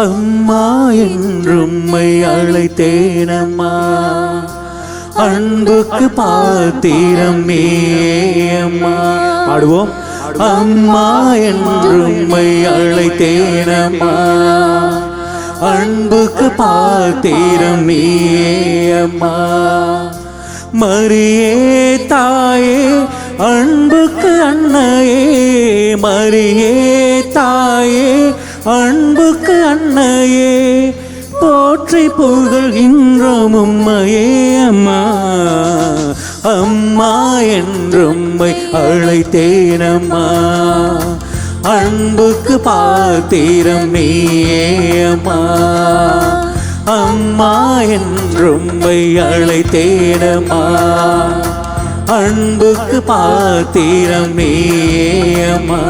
அம்மா என்றும்மை அழைத்தேனம்மா, அன்புக்கு பாத்திரம் நீயம்மா. பாடுவோம். அம்மா என்றும்மை அழைத்தேனம்மா, அன்புக்கு பாத்திரம் நீயம்மா. மரியே தாயே அன்புக்கு அன்னையே, மரியே தாயே அன்புக்கு அன்னையே, போற்றி புகழ்கின்றோம் உம்மையே அம்மா. அம்மா என்றும்மை அழைத்தேனம்மா, அன்புக்கு பாத்திரம் நீயே அம்மா. அம்மா என்றும்மை அழைத்தேனம்மா, அன்புக்கு பாத்திரம் நீயே அம்மா.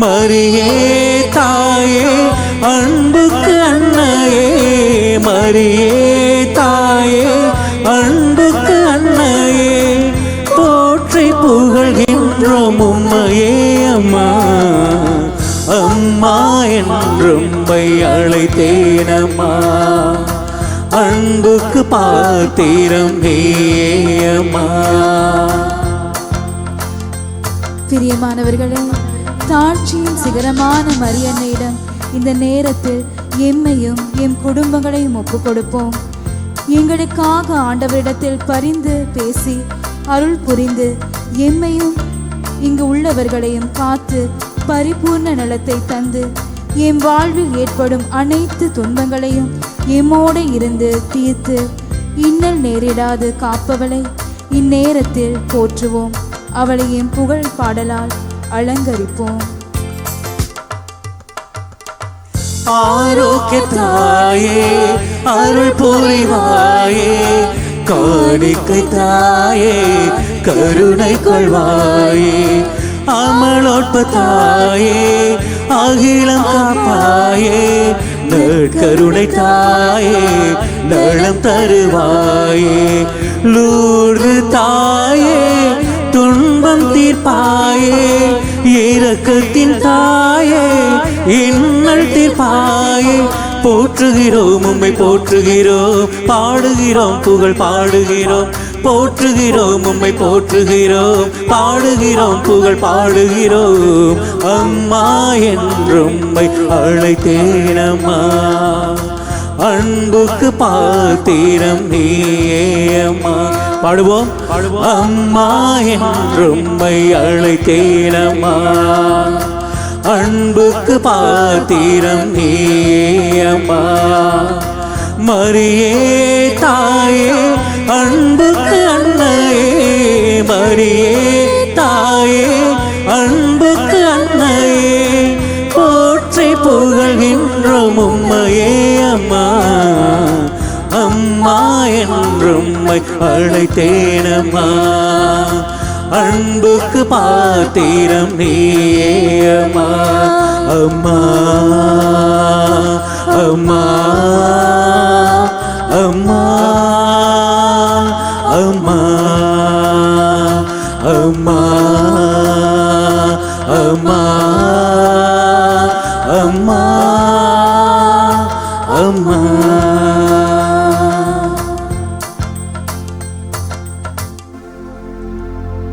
மரியே தாயே அன்புக்கு அன்னையே, மரியே தாயே அன்புக்கு அன்னையே, போற்றி புகழ்கின்றோம் உம்மையே அம்மா. அம்மா என்றும்மை அழைத்தேனம்மா, அன்புக்கு பாத்திரம் நீயே அம்மா. பிரியமானவர்களே, தாழ்ச்சியின் சிகரமான மரியன்னையிடம் இந்த நேரத்தில் எம்மையும் எம் குடும்பங்களையும் ஒப்புக் கொடுப்போம். எங்களுக்காக ஆண்டவரிடத்தில் பரிந்து பேசி அருள் புரிந்து எம்மையும் இங்கு உள்ளவர்களையும் காத்து பரிபூர்ண நலத்தை தந்து எம் வாழ்வில் ஏற்படும் அனைத்து துன்பங்களையும் எம்மோடு இருந்து தீர்த்து இன்னல் நேரிடாது காப்பவளை இந்நேரத்தில் போற்றுவோம். அவளை எம் புகழ் பாடலால் அலங்கரிப்போம். ஆரோக்கிய தாயே அருள் புரிவாயே, காணிக்கை தாயே கருணை கொள்வாயே, அமலோற்ப தாயே அகிலம் காப்பாயே, நற்கருணை தாயே நலம் தருவாயே, லூர்து தாயே துன்பம் தீர்ப்பாயே, இரக்கத்தின் தாயே இன்னல் தீர்ப்பாயே. போற்றுகிறோம் உம்மை போற்றுகிறோம், பாடுகிறோம் புகழ் பாடுகிறோம், போற்றுகிறோம் உம்மை போற்றுகிறோம், பாடுகிறோம் புகழ் பாடுகிறோம். அம்மா என்றும்மை அழைத்தேனம்மா, அன்புக்கு பாத்திரம் நீயே அம்மா. பாடுவோம். அம்மா என்றும்மை அழைத்தேனம்மா, அன்புக்கு பாத்திரம் நீயே அம்மா. மரியே தாயே அன்புக்கு அன்னையே, மரியே தாயே அன்புக்கு அன்னையே, போற்றி புகழ்கின்றோம் உம்மையே அம்மா. அம்மா என்றும்மை அழைத்தேனம்மா, அன்புக்கு பாத்திரம் நீயே அம்மா. அம்மா அம்மா அம்மா அம்மா அம்மா அம்மா அம்மா அம்மா.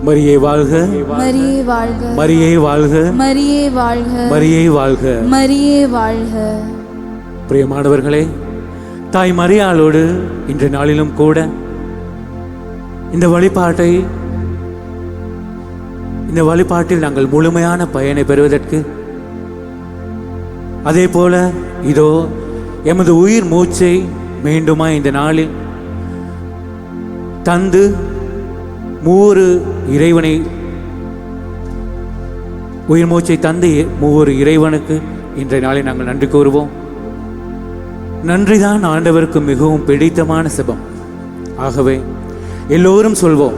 மரியே வாழ்க, மரியே வாழ்க, மரியே வாழ்க, மரியே வாழ்க, மரியே வாழ்க, மரியே வாழ்க. பிரியமானவர்களே, தாய் மரியாளோடு இன்று நாளிலும் கூட இந்த வழிபாட்டில் நாங்கள் முழுமையான பயனை பெறுவதற்கு, அதே போல இதோ எமது உயிர் மூச்சை மீண்டுமா இந்த நாளில் தந்து மூவொரு இறைவனை உயிர் மூச்சை தந்து மூவொரு இறைவனுக்கு இன்றைய நாளில் நாங்கள் நன்றி கூறுவோம். நன்றிதான் ஆண்டவருக்கு மிகவும் பிடித்தமான செபம். ஆகவே எல்லோரும் சொல்வோம்.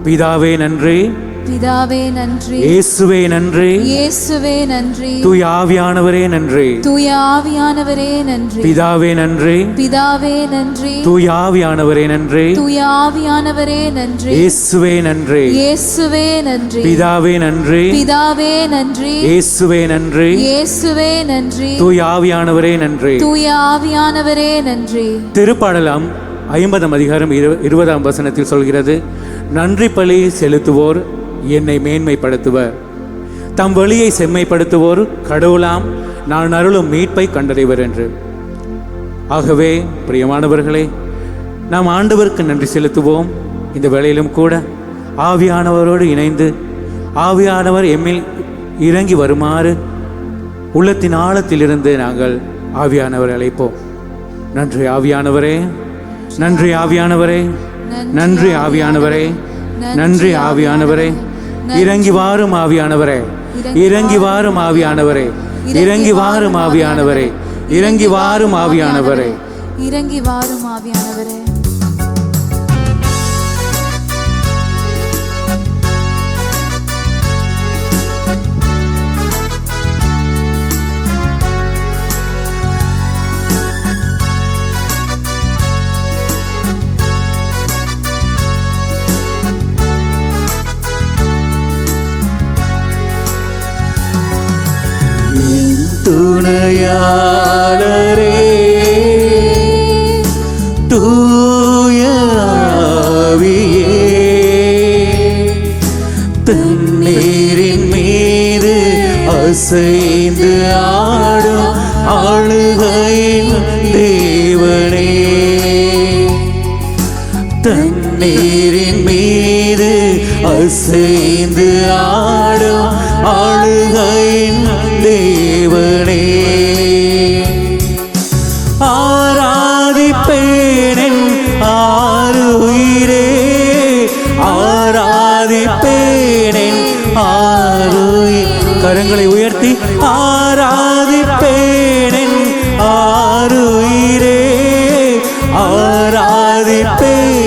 பிதாவே நன்றி, பிதாவே நன்றி, இயேசுவே நன்றி, இயேசுவே நன்றி, தூய ஆவியானவரே நன்றி, தூய ஆவியானவரே நன்றி, பிதாவே நன்றி, பிதாவே நன்றி, தூய ஆவியானவரே நன்றி, தூய ஆவியானவரே நன்றி, இயேசுவே நன்றி, இயேசுவே நன்றி, பிதாவே நன்றி, பிதாவே நன்றி, இயேசுவே நன்றி, இயேசுவே நன்றி, தூய ஆவியானவரே நன்றி. தூய ஆவியானவரே நன்றி. திருப்பாடலாம் 50 அதிகாரம் 20 வசனத்தில் சொல்கிறது, நன்றி பலி செலுத்துவோர் என்னை மேன்மைப்படுத்துவர், தம் வழியை செம்மைப்படுத்துவோர் கடவுளாம் நான் அருளும் மீட்பை கண்டடைவர் என்று. ஆகவே பிரியமானவர்களே, நாம் ஆண்டவருக்கு நன்றி செலுத்துவோம். இந்த வேளையிலும் கூட ஆவியானவரோடு இணைந்து ஆவியானவர் எம்மில் இறங்கி வருமாறு உள்ளத்தின் ஆழத்திலிருந்து நாங்கள் ஆவியானவரை அழைப்போம். நன்றி ஆவியானவரே, நன்றி ஆவியானவரே, நன்றி ஆவியானவரே, நன்றி ஆவியானவரே, இறங்கி வாரும் ஆவியானவரே, இறங்கி வாரும் ஆவியானவரே, இறங்கி வாரும் ஆவியானவரே, இறங்கி வாரும் ஆவியானவரே, இறங்கி வாரும் ஆவியானவரே. துணையாளரே, தூய ஆவியே, தண்ணீரின் மீது அசைந்து ஆடும் ஆளுகையின் தேவனே, தண்ணீரின் மீது அசைந்து ஆடும் ஆளுகையின் தேவனே, ஆராதிப்பேன் ஆருயிரே, ஆராதிப்பேன் ஆருயிர். கரங்களை உயர்த்தி ஆராதிப்பேன் ஆருயிரே, ஆராதிப்பேன்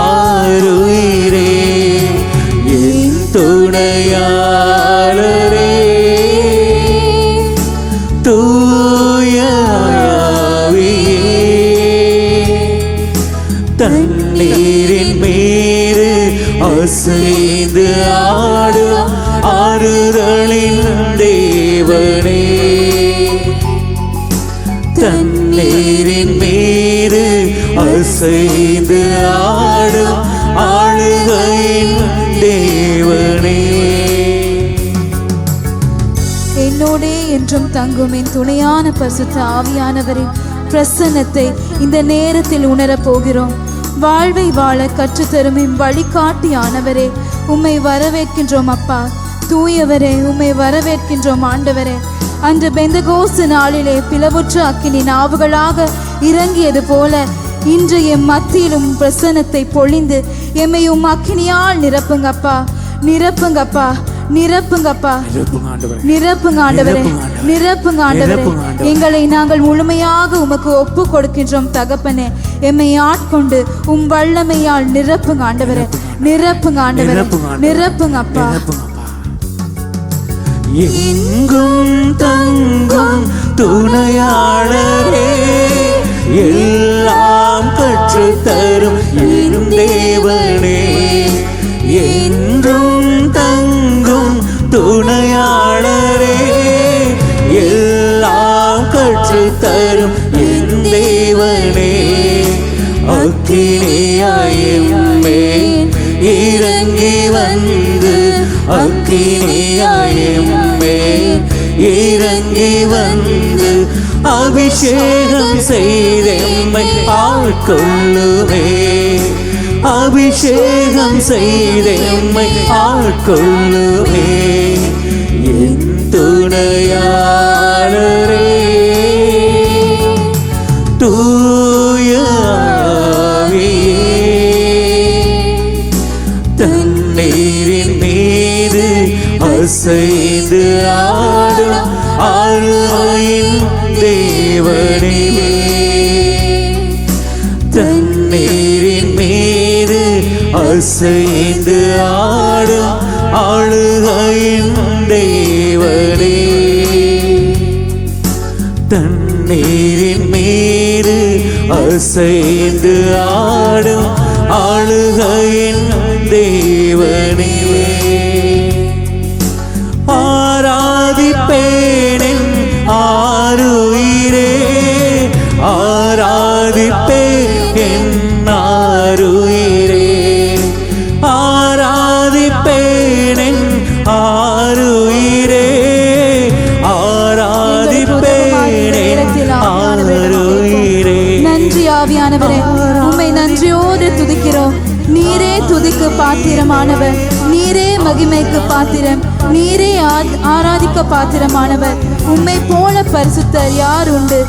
ஆருயிரே, என் துணையாளரே, தூய ஆவியே, தண்ணீரின் மீது அசைந்து ஆடும் ஆறுதலின் தேவனே, தண்ணீரின் மீது அசைந்து ஆடும் ஆளுகையின் தேவனே. என்னோடே என்றும் தங்கும் என் துணையான பரிசுத்த ஆவியானவரின் பிரசன்னத்தை இந்த நேரத்தில் உணரப் போகிறோம். வாழ்வை வாழ கற்றுத்தரும் என் வழிகாட்டியானவரே, உம்மை வரவேற்கின்றோம் அப்பா. தூயவரே, உம்மை வரவேற்கின்றோம் ஆண்டவரே. அன்று பெந்தகோஸ்து நாளிலே பிளவுற்ற அக்கினி நாவுகளாக இறங்கியது போல இன்று எம் மத்தியிலும் பிரசன்னத்தை பொழிந்து எம்மை உம் அக்கினியால் நிரப்புங்கப்பா, நிரப்புங்கப்பா, நிரப்புங்கப்பா, நிரப்புங்க ஆண்டவரே, நிரப்புங்க ஆண்டவரே. எங்களை நாங்கள் முழுமையாக உமக்கு ஒப்பு கொடுக்கின்றோம் தகப்பனே. எம்மை ஆட்கொண்டு உம் வல்லமையால் நிரப்புங்க ஆண்டவரே, நிரப்புங்க ஆண்டவரே, நிரப்புங்க அப்பா. எங்கும் தங்கும் துணையாளரே, எல்லாம் கற்று தரும் என் தேவனே, என்றும் தங்கும் துணையாளரே, எல்லாம் கற்று தரும் என் தேவனே, அக்கினியாயம்மே இறங்கி வந்து, அக்கினியாயம்மே இறங்கி வந்து, அபிஷேகம் செய்தெம்மை ஆட்கொள்ளுமே, அபிஷேகம் செய்தெம்மை ஆட்கொள்ளுமே, என் துணையாளரே, தூய ஆவியே, தண்ணீரின் மீது அசைந்து ஆடும் ஆளுகையின் தேவனே, தண்ணீரின் மீது அசைந்து ஆடும் ஆளுகையின் தேவனே, தண்ணீரின் மீது அசைந்து ஆடும் ஆளுகையின் தேவனே, ஆராதிப்பேனின் ஆருயிரே, ஆராதிப்பேன் ஆருயிரே, ஆராதிப்பேனின் ஆருயிரே, ஆராதிப்பேனின் ஆருயிரே. நன்றி ஆவியானவரே, உம்மை நன்றியோடு துதிக்கிறோம். நீரே துதிக்கு பாத்திரமானவர், நீரே மகிமைக்கு பாத்திரம், நீரே ஆராதிக்க பாத்திரமானவர். உம்மை போல பரிசுத்தர் யார் உண்டு?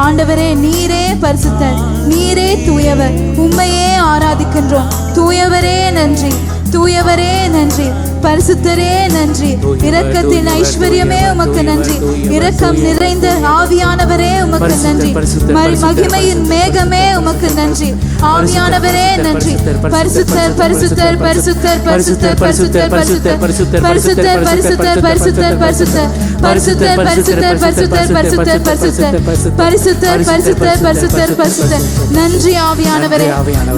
ஆண்டவரே, நீரே பரிசுத்தர், நீரே தூயவர், உம்மையே ஆராதிக்கின்றோம். தூயவரே நன்றி, தூயவரே நன்றி, பரிசுத்தரே நன்றி. இரக்கத்தின் ஐஸ்வர்யமே உமக்கு நன்றி, இரக்கம் நிறைந்த ஆவியானவரே உமக்கு நன்றி, மகிமையின் மேகமே உமக்கு நன்றி. ஆவியானவரே நன்றி. பரிசுத்தர் பரிசுத்தர் பரிசுத்தர் பரிசுத்தர் பரிசுத்தர் பரிசுத்தர் பரிசுத்தர் பரிசுத்தர் பரிசுத்தர் பரிசுத்தர் பரிசுத்தர் பரிசுத்தர் பரிசுத்தர் பரிசுத்தர் பரிசுத்தர் பரிசுத்தர் பரிசுத்தர் பரிசுத்தர் பரிசுத்தர். நன்றி ஆவியானவரே,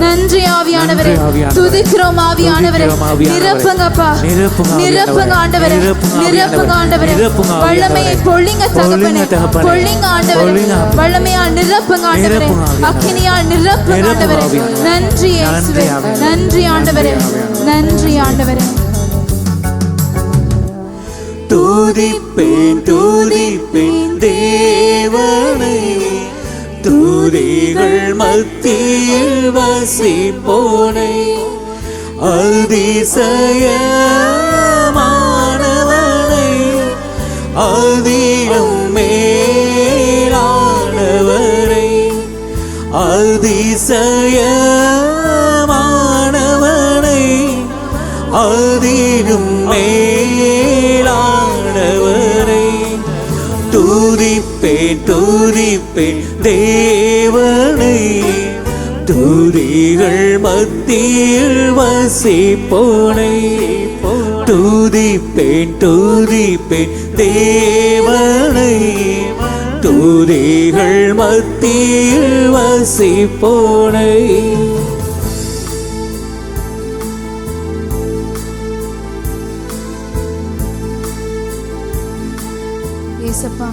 நன்றி ஆவியானவரே, துதிக்கிறோம் ஆவியானவரே. நிரப்புங்கப்பா, நிரப்புங்க ஆண்டவரே, நிரப்புங்க ஆண்டவரே. வல்லமையை பொழிங்க தகப்பனே, பொழிங்க ஆண்டவரே. வல்லமையால் நிரப்புங்க ஆண்டவரே, அக்கினியால் நிரப்புங்க ஆண்டவரே. நன்றி இயேசுவே, நன்றி ஆண்டவரே, நன்றி ஆண்டவரே. துதிப்பேன் துதிப்பேன் தேவனை, துதிகள் மத்தியில் வசிப்போனை, அதிசயமானவனை, அதிலும் மேலானவரை, அதிசயமானவனை, அதிலும் மேலானவரை, துதிப்பேன் துதிப்பேன் தேவனை, துதிகள் மத்தியில் வசிப்போனை, துதிப்பேன் துதிப்பேன் தேவனை, துதிகள் மத்தியில் வசிப்போனை. ஏசப்பா,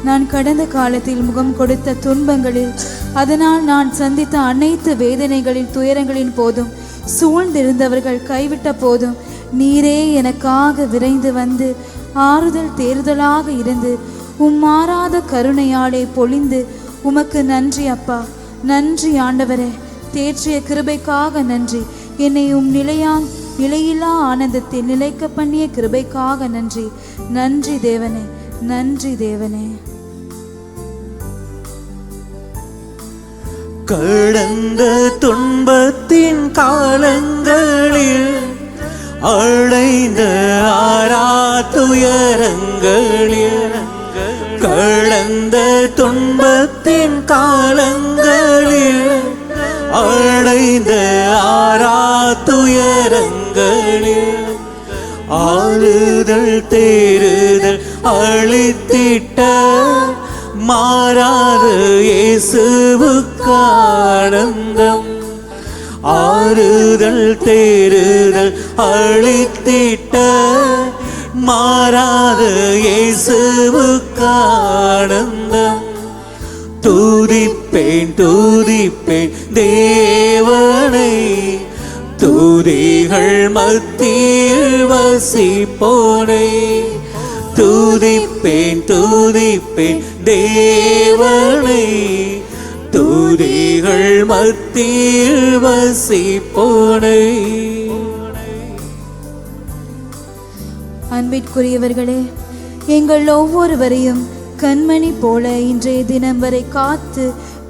நான் கடந்த காலத்தில் முகம் கொடுத்த துன்பங்களில், அதனால் நான் சந்தித்த அனைத்து வேதனைகளின் துயரங்களின் போதும், சூழ்ந்திருந்தவர்கள் கைவிட்ட போதும், நீரே எனக்காக விரைந்து வந்து ஆறுதல் தேறுதலாக இருந்து மாறாத கருணையாலே பொழிந்து, உமக்கு நன்றி அப்பா, நன்றி ஆண்டவரே. தேற்றிய கிருபைக்காக நன்றி. என்னை நிலையில்லா ஆனந்தத்தில் நிலைக்க பண்ணிய கிருபைக்காக நன்றி. நன்றி தேவனே, நன்றி தேவனே. கடந்த துன்பத்தின் காலங்களில் அடைந்த ஆராத்துயரங்களில், கடந்த துன்பத்தின் காலங்களில் அடைந்த ஆராத்துயரங்களில், ஆறுதல் தேறுதல் அளித்திட்ட மாறாத இயேசுவுக்கு ஆனந்தம், ஆறுதல் தேறுதல் அளித்திட்ட மாறாத இயேசுவுக்கு ஆனந்தம். துதிப்பேன் துதிப்பேன் தேவனை, துதிகள் மத்தியில் வசிப்போனை, துதிப்பேன் துதிப்பேன் தேவனை, துதிகள் மத்தியில் வசிப்போனை. அன்பிற்குரியவர்களே, எங்கள் ஒவ்வொருவரையும் கண்மணி போல இன்றைய தினம் வரை காத்து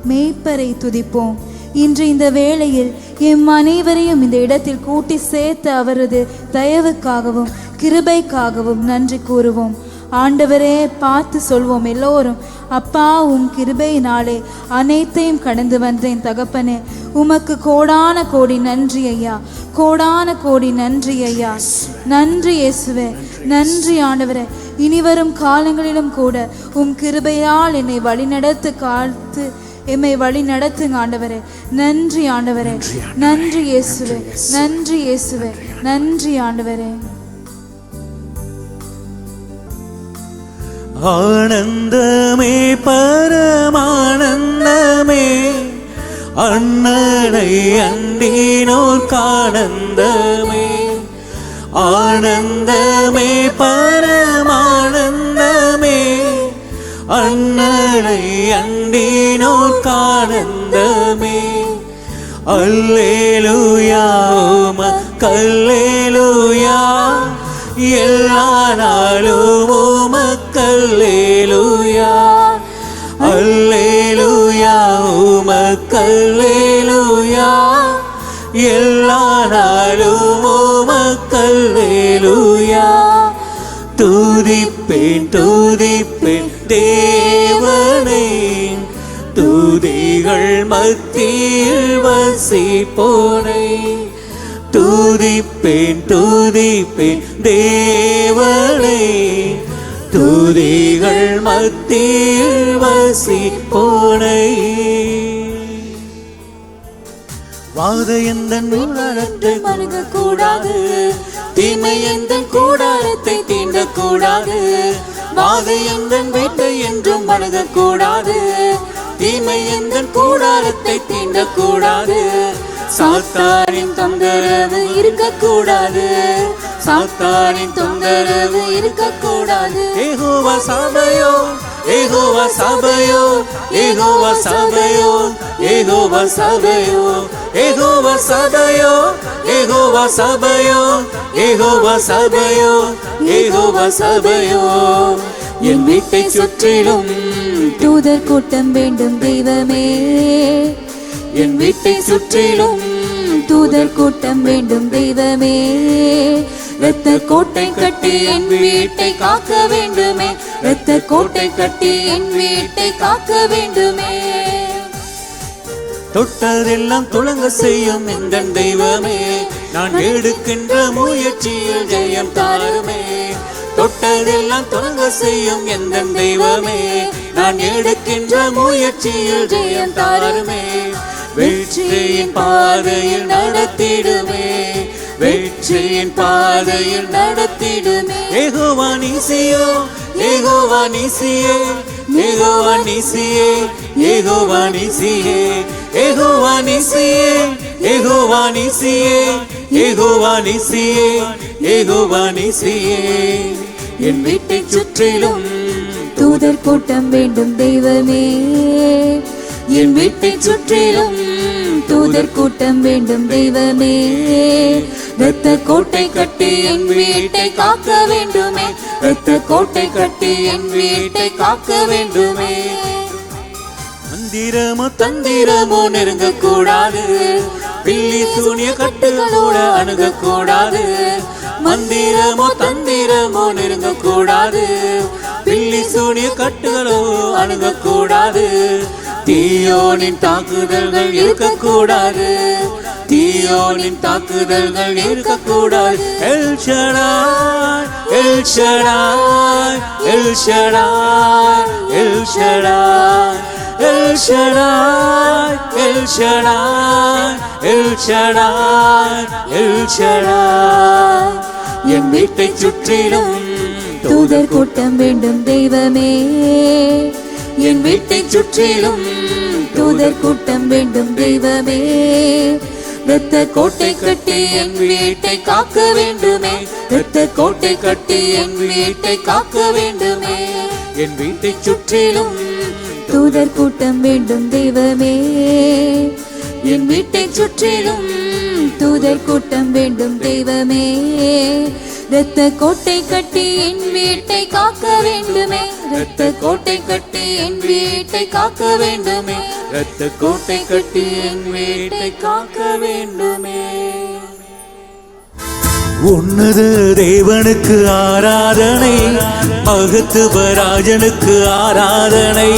மேய்ப்பரை துதிப்போம். இன்று இந்த வேளையில் எம் அனைவரையும் இந்த இடத்தில் கூட்டி சேர்த்த அவரது தயவுக்காகவும் கிருபைக்காகவும் நன்றி கூறுவோம். ஆண்டவரே, பார்த்து சொல்வோம் எல்லோரும், அப்பா உம் கிருபையினாலே அனைத்தையும் கடந்து வந்தேன் தகப்பனே. உமக்கு கோடான கோடி நன்றி ஐயா, கோடான கோடி நன்றி ஐயா. நன்றி இயேசுவே, நன்றி ஆண்டவரே. இனிவரும் காலங்களிலும் கூட உம் கிருபையால் என்னை வழிநடத்து காத்து எம்மை வழி நடத்துங்க ஆண்டவரே. நன்றி ஆண்டவரே, நன்றி இயேசுவே, நன்றி இயேசுவே, நன்றி ஆண்டவரே. ஆனந்தமே பரமானந்தமே, அண்ணனை அண்டினோர் கானந்தமே. ஆனந்தமே பரமானந்தமே, அண்ணனை அண்டினோர் கானந்தமே. அல்லேலூயா உமக்கல்லேலூயா, எல்லா நாளும் உமக்கல்லேலூயா. அல்லேலூயா உமக்கல்லேலூயா, எல்லா நாளும் உமக்கல்லேலூயா. துதிப்பேன் துதிப்பேன் தேவனை, துதிகள் மத்தியில் வசிப்போனை. துதிப்பேன் துதிப்பேன் தேவனை, துதிகள் மத்தியில் வசிப்போனை. வாத எந்தன் கூடாரத்தை மறுக்கக்கூடாது, தீமை எந்தன் கூடாரத்தை தீண்டக்கூடாது. வாத எந்தன் வேட்டை என்றும் மறுக்கக்கூடாது, தீமை எந்தன் கூடாரத்தை தீண்டக்கூடாது. சாத்தானின் தொந்தரவு இருக்கக்கூடாது, சாத்தானின் தொந்தரவு இருக்கக்கூடாது. யெகோவா சபையோ, யெகோவா சபையோ, யெகோவா சபையோ, யெகோவா சபையோ, யெகோவா சபையோ, யெகோவா சபையோ, யெகோவா சபையோ, யெகோவா சபையோ. என் வீட்டை சுற்றிலும் தூதர் கூட்டம் வேண்டும் தெய்வமே, என் வீட்டை சுற்றிலும் தூதர் கூட்டம் வேண்டும் தெய்வமே. இரத்த கோட்டை கட்டி என் வீட்டை காக்க வேண்டுமே, இரத்த கோட்டை கட்டி என் வீட்டை காக்க வேண்டுமே. தொட்டதெல்லாம் துளங்க செய்யும் இந்த தெய்வமே, நான் எடுக்கின்ற முயற்சியில் ஜெயம் தாருமே. தொட்டதெல்லாம் துளங்க செய்யும் எந்த தெய்வமே, நான் எடுக்கின்ற முயற்சியில் ஜெயம் தாருமே. வெற்றியின் பாதையில் நடத்திடுமே, வெற்றியின் பாதையில் நடத்திடுமே. யெகோவா நீசியோ, யெகோவா நீசியே, யெகோவா நீசியே, யெகோவா நீசியே, யெகோவா நீசியே, யெகோவா நீசியே, யெகோவா நீசியே, யெகோவா நீசியே. என் வீட்டை சுற்றிலும் தூதர் கூட்டம் வேண்டும் தெய்வமே, என் வீட்டை சுற்றிலும் தூதர் கூட்டம் வேண்டும் தெய்வமே. இரத்த கோட்டை கட்டி என் வீட்டை காக்க வேண்டுமே, இரத்த கோட்டை கட்டி என் வீட்டை காக்க வேண்டுமே. மந்திரமோ தந்திரமோ நெருங்கக்கூடாது, பில்லி சூனிய கட்டுகளோட அணுகக்கூடாது. மந்திரமோ தந்திரமோ நெருங்கக்கூடாது, பில்லி சூனிய கட்டுகளோ அணுகக்கூடாது. தீயோனின் தாக்குதல்கள் இருக்கக்கூடாது, தீயோனின் தாக்குதல்கள் இருக்கக்கூடாது. El Shaddai, El Shaddai, El Shaddai, El Shaddai, El Shaddai, El Shaddai, El Shaddai, El Shaddai. என் வீட்டை சுற்றிலும் தூதர் கூட்டம் வேண்டும் தெய்வமே, என் வீட்டை சுற்றிலும் தூதர் கூட்டம் வேண்டும் தெய்வமே. இரத்த கோட்டை கட்டி என் வீட்டை காக்க வேண்டுமே, இரத்த கோட்டை கட்டி என் வீட்டை காக்க வேண்டுமே. என் வீட்டை சுற்றிலும் தூதர் கூட்டம் வேண்டும் தெய்வமே, என் வீட்டை சுற்றிலும் தூதர் கூட்டம் வேண்டும் தெய்வமே. இரத்த கோட்டை கட்டி என் வீட்டை காக்க வேண்டுமே, இரத்த கோட்டை கட்டி என் வீட்டை காக்க வேண்டுமே, இரத்த கோட்டை கட்டி என் வீட்டை காக்க வேண்டுமே. உன்னத தேவனுக்கு ஆராதனை, மகத்துவராஜனுக்கு ஆராதனை,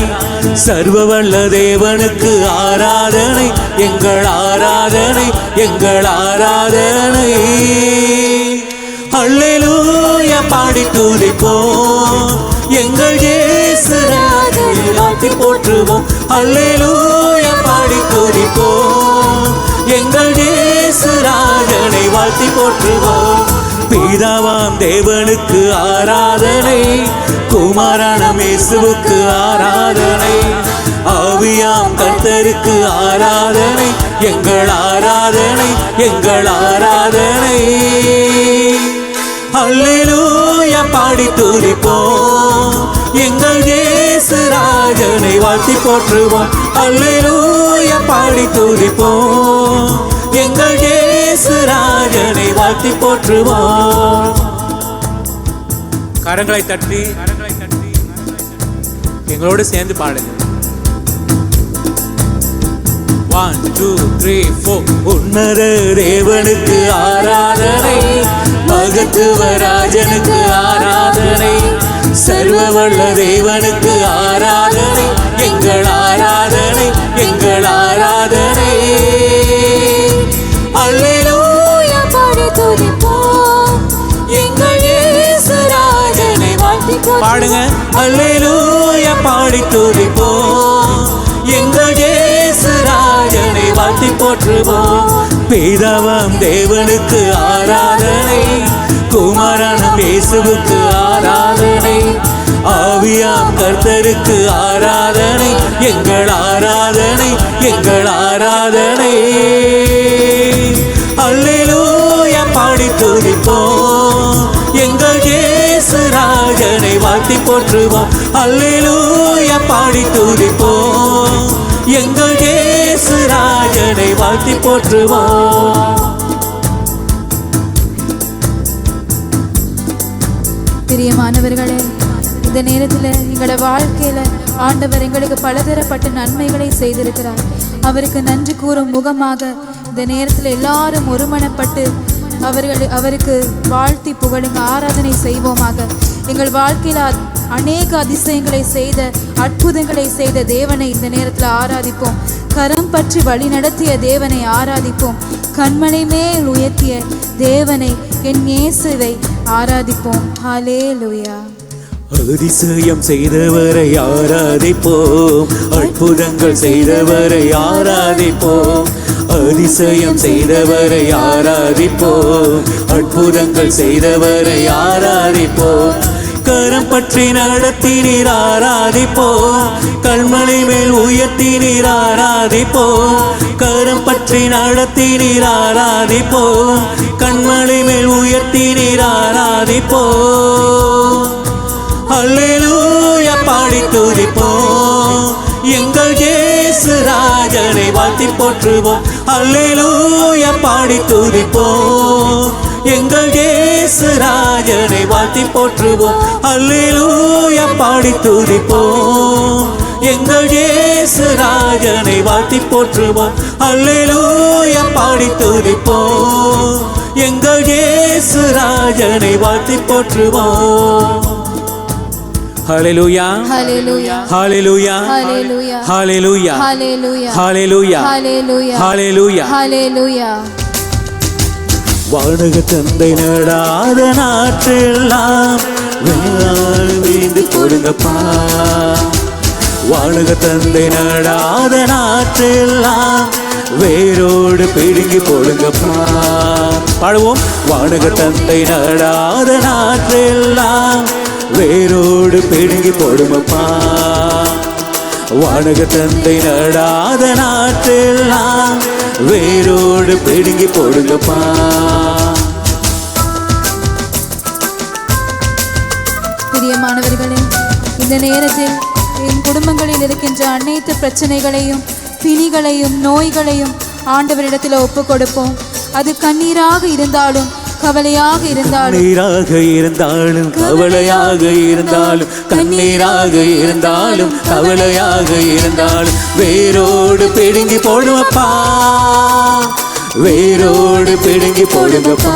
சர்வவல்ல தேவனுக்கு ஆராதனை, எங்கள் ஆராதனை, எங்கள் ஆராதனை. அல்லேலூயா பாடி துதிப்போம், எங்கள் இயேசு ராஜனை வாழ்த்தி போற்றுவோம். அல்லேலூயா பாடி துதிப்போம், எங்கள் இயேசு ராஜனை வாழ்த்தி போற்றுவோம். பிதாவாம் தேவனுக்கு ஆராதனை, குமாரனாம் இயேசுவுக்கு ஆராதனை, ஆவியாம் கர்த்தருக்கு ஆராதனை, எங்கள் ஆராதனை, எங்கள் ஆராதனை. அல்லேலூயா பாடி துதிப்போம், எங்கள் இயேசு ராஜனை வாழ்த்தி போற்றுவோம். அல்லேலூயா பாடி துதிப்போம், எங்கள் இயேசு ராஜனை வாழ்த்தி போற்றுவோம். கரங்களை தட்டி எங்களோடு சேர்ந்து பாடுங்க. 1 2 3 4. உன்னத தேவனுக்கு ஆராதனை, மகத்துவராஜனுக்கு ஆராதனை, சர்வவல்ல தேவனுக்கு ஆராதனை, எங்கள் ஆராதனை, எங்கள் ஆராதனை. அல்லேலூயா பாடி துதிப்போம், எங்கள் இயேசு ராஜனை வாழ்த்தி போற்றுவோம். பாடுங்க. அல்லேலூயா பாடி துதிப்போம், எங்கள் இயேசு ராஜனை வாழ்த்தி போற்றுவோம். பிதாவாம் தேவனுக்கு ஆராதனை, குமாரனாம் இயேசுவுக்கு ஆராதனை, ஆவியாம் கர்த்தருக்கு ஆராதனை, எங்கள் ஆராதனை, எங்கள் ஆராதனை. அல்லேலூயா பாடி துதிப்போம், எங்கள் இயேசு ராஜனை வாழ்த்தி போற்றுவோம். அல்லேலூயா பாடி துதிப்போம், எங்கள் இயேசு ராஜனை வாழ்த்தி போற்றுவோம். பிரியமானவர்களே, இந்த நேரத்தில் எங்களோட வாழ்க்கையில் ஆண்டவர் எங்களுக்கு பலதரப்பட்ட நன்மைகளை செய்திருக்கிறார். அவருக்கு நன்றி கூறும் முகமாக இந்த நேரத்தில் எல்லாரும் ஒருமனப்பட்டு அவருக்கு வாழ்த்தி புகழுங்க, ஆராதனை செய்வோமாக. எங்கள் வாழ்க்கையில் அநேக அதிசயங்களை செய்த, அற்புதங்களை செய்த தேவனை இந்த நேரத்தில் ஆராதிப்போம். கரம் பற்றி வழி நடத்திய தேவனை ஆராதிப்போம். கண்மலை மேல் உயர்த்திய தேவனை, என் இயேசுவை ஆராதிப்போம். ஹல்லேலூயா. அதிசயம் செய்தவரை ஆராதிப்போம், அற்புதங்கள் செய்தவரை ஆராதிப்போம். அதிசயம் செய்தவரை ஆராதிப்போம், அற்புதங்கள் செய்தவரை ஆராதிப்போம். கரம் பற்றி நடத்தினீர் ஆராதிப்போம், கண்மலை மேல் உயர்த்தினீர் ஆராதிப்போம். கரம் பற்றி நடத்தினீர் ஆராதிப்போம், கண்மலை மேல் உயர்த்தினீர் ஆராதிப்போம். அல்லேலூயா பாடி துதிப்போம், எங்கள் இயேசு ராஜனை வாழ்த்தி போற்றுவோம். அல்லேலூயா பாடி துதிப்போம், எங்கள் இயேசு ராஜனை வாழ்த்தி போற்றுவோம். அல்லேலூயா பாடி துதிப்போம், எங்கள் இயேசு ராஜனை வாழ்த்தி போற்றுவோம். அல்லேலூயா பாடி துதிப்போம், எங்கள் இயேசு ராஜனை வாழ்த்தி போற்றுவோம். ஹல்லேலூயா, ஹல்லேலூயா, ஹல்லேலூயா, ஹல்லேலூயா, ஹல்லேலூயா, ஹல்லேலூயா, ஹல்லேலூயா, ஹல்லேலூயா, ஹல்லேலூயா. வானக தந்தை நடாத நாற்றெல்லாம் வீழ்ந்து கொடுங்கப்பா. வானக தந்தை நடாத நாற்றெல்லாம் வேரோடு பிடுங்கி போடுங்கப்பா. பாடுவோம். வானக தந்தை நடாத நாற்றெல்லாம் வேரோடு பிடுங்கி போடுமப்பா. வானக தந்தை நடாத நாற்றெல்லாம் வேரோடு பிடுங்கி போடுங்கப்பா. பிரியமானவர்களே, இந்த நேரத்தில் என் குடும்பங்களில் இருக்கின்ற அனைத்து பிரச்சனைகளையும், பிணிகளையும், நோய்களையும் ஆண்டவரிடத்தில் ஒப்பு கொடுப்போம். அது கண்ணீராக இருந்தாலும், கவலையாக இருந்தாலும், கண்ணீராக இருந்தாலும், கவலையாக இருந்தாலும், கண்ணீராக இருந்தாலும், கவலையாக இருந்தாலும் வேரோடு பிடுங்கி போடுமப்பா. வேரோடு பிடுங்கி போடுங்கப்பா.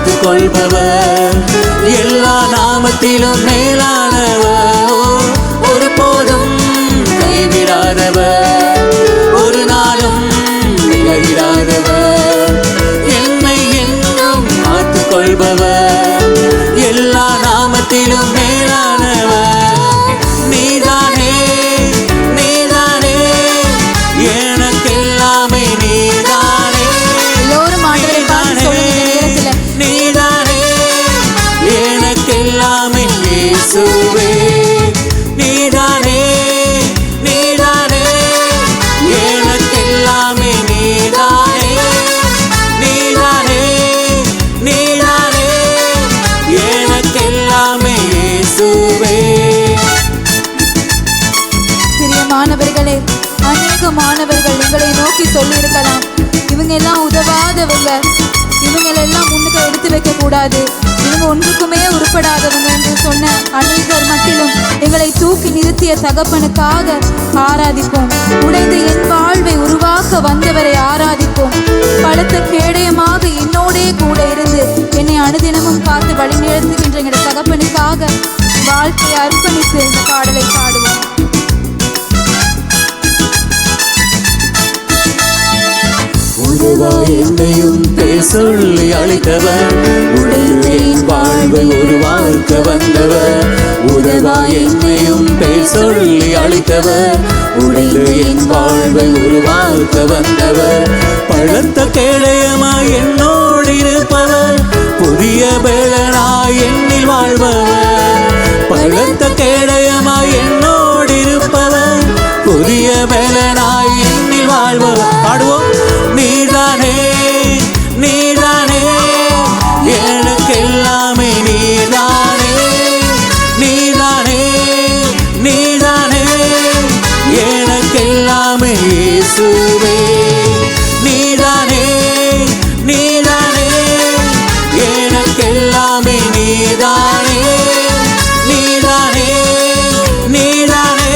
காத்து கொள்பவர், எல்லா நாமத்திலும் மேலானவர், ஒருபோதும் கைவிடாதவர், ஒரு நாளும் விலகிடாதவர், என்னை என்றும் காத்து கொள்பவர், எல்லா நாமத்திலும் மேலானவர். நீதானே நீதானே எனக்கெல்லாமே, நீதானே எல்லோரும் ஆண்டவரை பார்த்து சொல்லுங்க இந்த நேரத்துல. நீதானே எனக்கெல்லாமே இயேசுவே, நீதானே நீதானே எனக்கெல்லாமே, நீதானே நீதானே நீதானே எனக்கெல்லாமே இயேசுவே. பிரியமானவர்களே, அநேக மாணவர்கள் எங்களை நோக்கி சொல்லி இருக்கலாம், இவங்க எல்லாம் உதவாதவங்க, இவங்களெல்லாம் முன்னுக்கு எடுத்து வைக்க கூடாது, இவங்க ஒன்றுக்குமே உருப்படாதவங்க என்று சொன்ன அநேகர் மட்டிலும் எங்களை தூக்கி நிறுத்திய தகப்பனுக்காக ஆராதிப்போம். உடைந்த என் வாழ்வை உருவாக்க வந்தவரை ஆராதிப்போம். பலத்த கேடயமாக என்னோடே கூட இருந்து என்னை அனுதினமும் காத்து வழி நடத்துகின்ற எங்களுடைய தகப்பனுக்காக வாழ்க்கையை அர்ப்பணித்து இந்த பாடலை பாடுவோம். உருவாய் என்னையும் பேர் சொல்லி அழைத்தவர், உடைந்த என் வாழ்வை உருவாக்க வந்தவர், உருவாய் என்னையும் பேர் சொல்லி அழைத்தவர், உடைந்த என் வாழ்வை உருவாக்க வந்தவர், பழத்த கேடயமாய் என்னோடு இருப்பவர், புதிய பலனாய் என்னில் வாழ்பவர், பழத்த கேடயமாய் என்னோடு இருப்பவர், புதிய பலனாய் என்னில் வாழ்பவர். பாடுவோம். நீதானே நீதானே எனக்கெல்லாமே, நீதானே நீதானே நீதானே எனக்கெல்லாமே இயேசுவே, நீதானே நீதானே எனக்கெல்லாமே, நீதானே நீதானே நீதானே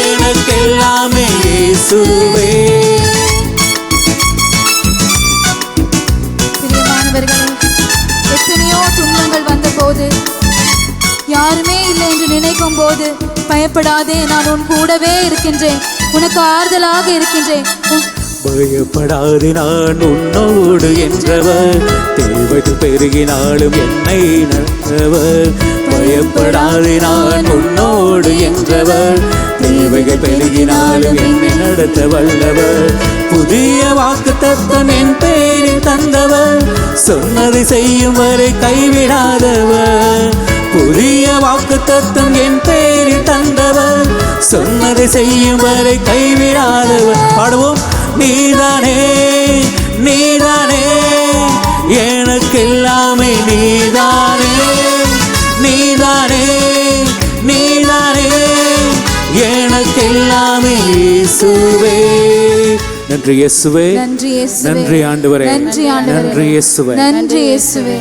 எனக்கெல்லாமே இயேசுவே. எத்தனையோ துன்பங்கள் வந்த போது, யாருமே இல்லை என்று நினைக்கும் போது, பயப்படாதே, நான் உன் கூடவே இருக்கின்றேன், உனக்கு ஆறுதலாக இருக்கின்றேன். பயப்படாதே நான் உன்னோடு என்றவர், தேவைகள் பெருகினாலும் என்னை நடந்தவர், பயப்படாதே நான் உன்னோடு என்றவர், தேவைகள் பெருகினாலும் என்னை நடத்த வல்லவர், புதிய வாக்குத்தத்தம் என் பேரில் தந்தவர், சொன்னதை செய்யும் வரை கைவிடாதவர், புதிய வாக்குத்தத்தம் என் பேரில் தந்தவர், சொன்னதை செய்யும் வரை கைவிடாதவர். பாடுவோம். நீதானே நீதானே எனக்கெல்லாமே, நீதானே நீதானே நீதானே எனக்கெல்லாமே இயேசுவே. நன்றி இயேசுவே, நன்றி இயேசுவே, நன்றி ஆண்டவரே, நன்றி ஆண்டவரே, நன்றி இயேசுவே, நன்றி இயேசுவே.